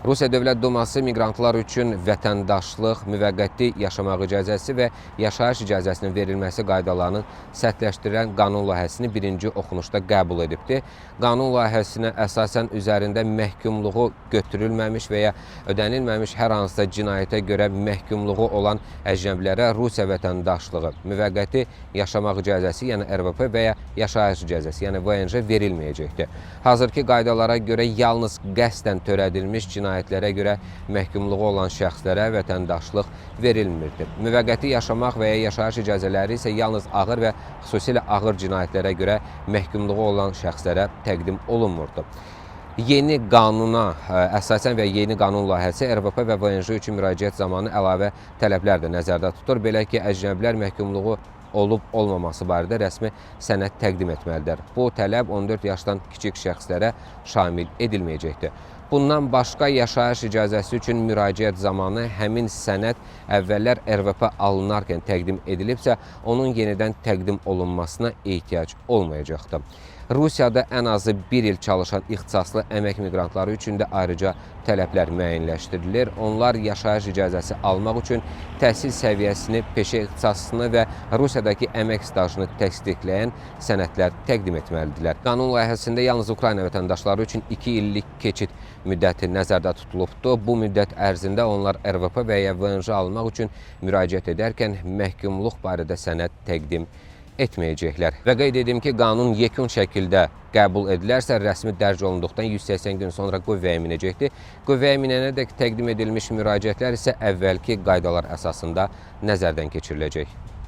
Rusiya Dövlət Duması miqrantlar üçün vətəndaşlıq, müvəqqəti yaşamaq icazəsi və yaşayış icazəsinin verilməsi qaydalarının sərtləşdirilən qanun layihəsini birinci oxunuşda qəbul edibdir. Qanun layihəsinə əsasən üzərində məhkumluğu götürülməmiş və ya ödənilməmiş hər hansısa cinayətə görə məhkumluğu olan əcnəbilərə Rusiya vətəndaşlığı, müvəqqəti yaşamaq icazəsi, yəni RVP və ya yaşayış icazəsi, yəni VNJ verilməyəcəkdir. Hazırki qaydalara görə yalnız qəsdən törədilmiş cinayətlərə görə məhkumluğu olan şəxslərə vətəndaşlıq verilmirdi. Müvəqqəti yaşamaq və ya yaşayış icazələri isə yalnız ağır və xüsusilə ağır cinayətlərə görə məhkumluğu olan şəxslərə təqdim olunmurdu. Yeni qanuna əsasən və yeni qanun layihəsi RVP və VNJ üçün müraciət zamanı əlavə tələblər də nəzərdə tutur. Belə ki, əcnəbilər məhkumluğu olub-olmaması barədə rəsmi sənəd təqdim etməlidir. Bu tələb 14 yaşdan kiçik şəxslərə şamil edilməyəcəkdir. Bundan başqa yaşayış icazəsi üçün müraciət zamanı həmin sənəd əvvəllər RVP alınarkən təqdim edilibsə, onun yenidən təqdim olunmasına ehtiyac olmayacaqdır. Rusiyada ən azı bir il çalışan ixtisaslı əmək miqrantları üçün də ayrıca tələblər müəyyənləşdirilir. Onlar yaşayış icazəsi almaq üçün təhsil səviyyəsini, peşə ixtisasını və Rusiyadakı əmək stajını təsdiqləyən sənədlər təqdim etməlidirlər. Qanun layihəsində yalnız Ukrayna vətəndaşları üçün 2 illik keçid müddəti nəzərdə tutulubdur. Bu müddət ərzində onlar RVP və ya VNJ almaq üçün müraciət edərkən məhkumluq barədə sənəd təqdim etməyəcəklər. Və qeyd edim ki, qanun yekun şəkildə qəbul edilərsə, rəsmi dərc olunduqdan 180 gün sonra qüvvəyə minəcəkdir. Qüvvəyə minənədək təqdim edilmiş müraciətlər isə əvvəlki qaydalar əsasında nəzərdən keçiriləcək.